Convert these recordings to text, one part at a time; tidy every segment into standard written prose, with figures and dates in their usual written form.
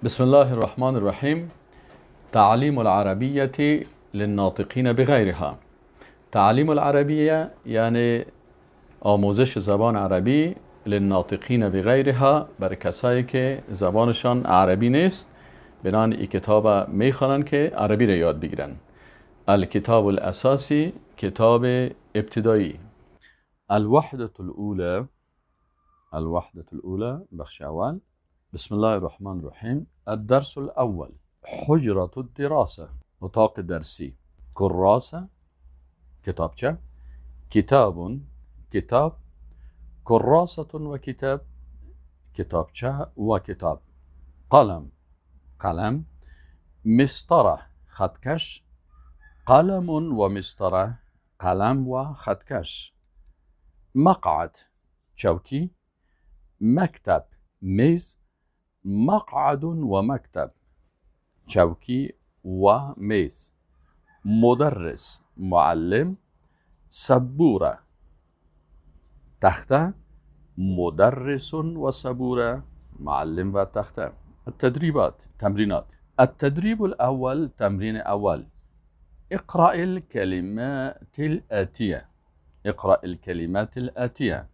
بسم الله الرحمن الرحیم. تعلیم العربیة للناطقین بغیرها. تعلیم العربیه یعنی آموزش زبان عربی للناطقین بغیرها، برای کسایی که زبانشان عربی نیست، بنان این کتاب میخوانند که عربی را یاد بگیرن. الکتاب الاساسی، کتاب ابتدایی. الوحدة الأولى بخش اول. بسم الله الرحمن الرحیم. الدرس الأول حجرة الدراسة، اتاق درسی. کراسه، کتابچه. کتاب، کتاب. کراسة و کتاب، کتابچه و کتاب. قلم، قلم. مسطره، خطکش. قلم و مسطره، قلم و خطکش. مقعد، چوکی. مکتب، میز. مقعد و مکتب، چوکی و میز. مدرس، معلم. سبوره، تخته. مدرس و سبوره، معلم و تخته. التدريبات، تمرينات. التدريب الأول، تمرين أول. اقرأ الكلمات الآتية. اقرأ الكلمات الآتية.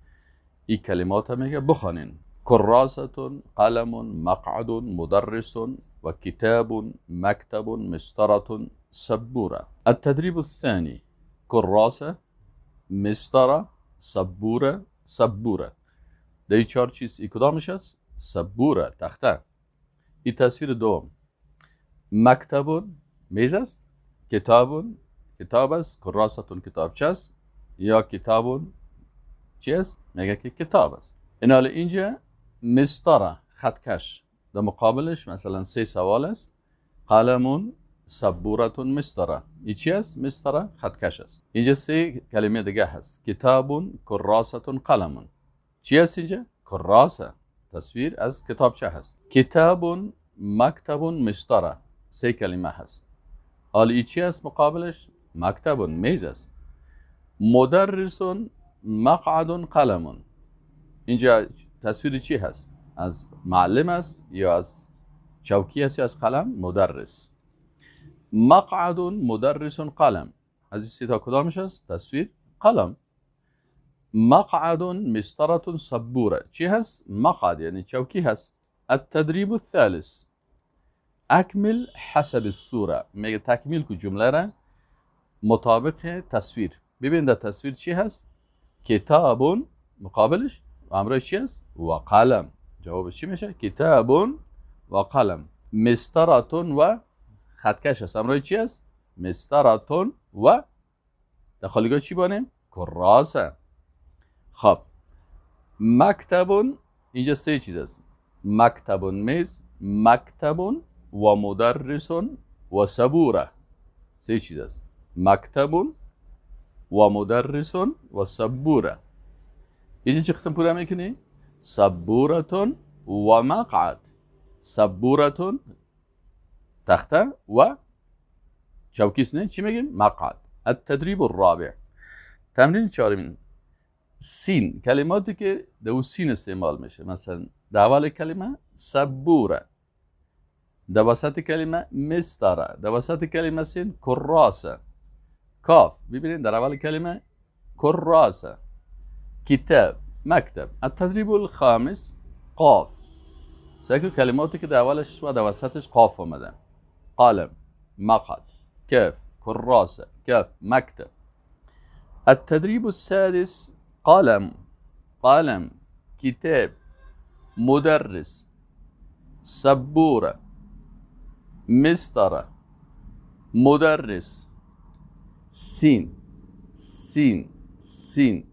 ای کلمات میگه بخوانین. کراسة، قلم، مقعد، مدرس و کتاب، مکتب، مسطرة، سبورة. التدريب الثاني. کراسة، مسطرة، سبورة، سبورة. دی چهار چیز ای کدامش است؟ سبورة، تخته. این تصویر دوم. مکتب، میز است. کتاب، کتاب است. کراسة، کتابچه است. یا کتاب چی است؟ میگه که کتاب است. این حال اینجا مسطره، خطکش. در مقابلش مثلا 3 سوال است. قلم، سبوره، مسطره. این چی است؟ مسطره، خطکش است. اینجا 3 کلمه دیگه هست. کتاب، کراسه، قلم. چی است اینجا؟ کراسه، تصویر از کتابچه هست. کتاب، مکتب، مسطره. 3 کلمه هست. حال این چی است مقابلش؟ مکتب، میز است. مدرس، مقعد، قلم. اینجا تصویر چی هست؟ از معلم است یا از چوکی است یا از قلم؟ مدرس. مقعد، مدرس، قلم. از این 3 تا کدامش است؟ تصویر قلم. مقعد، مسطره، سبوره. چی هست؟ مقعد یعنی چوکی هست. التدریب الثالث. اکمل حسب الصوره. میگه تکمیل کو جمله را مطابق تصویر. ببین در تصویر چی هست؟ کتاب، مقابلش و همراه چی است؟ و قلم. جوابش چی میشه؟ کتاب و قلم. مسطره و خطکش است. همراه چی است؟ مسطره و در خالیگاه چی بانیم؟ کراسه. خب مکتب، اینجا 3 چیز است. مکتب، میز. مکتب و مدرس و سبوره. 3 چیز است. مکتب و مدرس و سبوره. اینجا چه قسم پورا میکنی؟ سبورة و مقعد. سبورة تخته و چوکیست نه؟ چی میگیم؟ مقعد. التدریب الرابع. تمرین 4. سین، کلماتی که دو سین استعمال میشه. مثلا در اول کلمه سبوره، در وسط کلمه مسطره، در وسط کلمه سین کراسه. کاف، ببینید در اول کلمه کراسه. کتاب، مکتب. التدریب الخامس. قاف. سعی کلماتی که در اولش و در وسطش قاف آمدن. قلم، مقعد، کاف، کراسه، کاف، مکتب. التدریب السادس. قلم، قلم، کتاب، مدرس، سبوره، مسطره، مدرس. سین، سین، سین.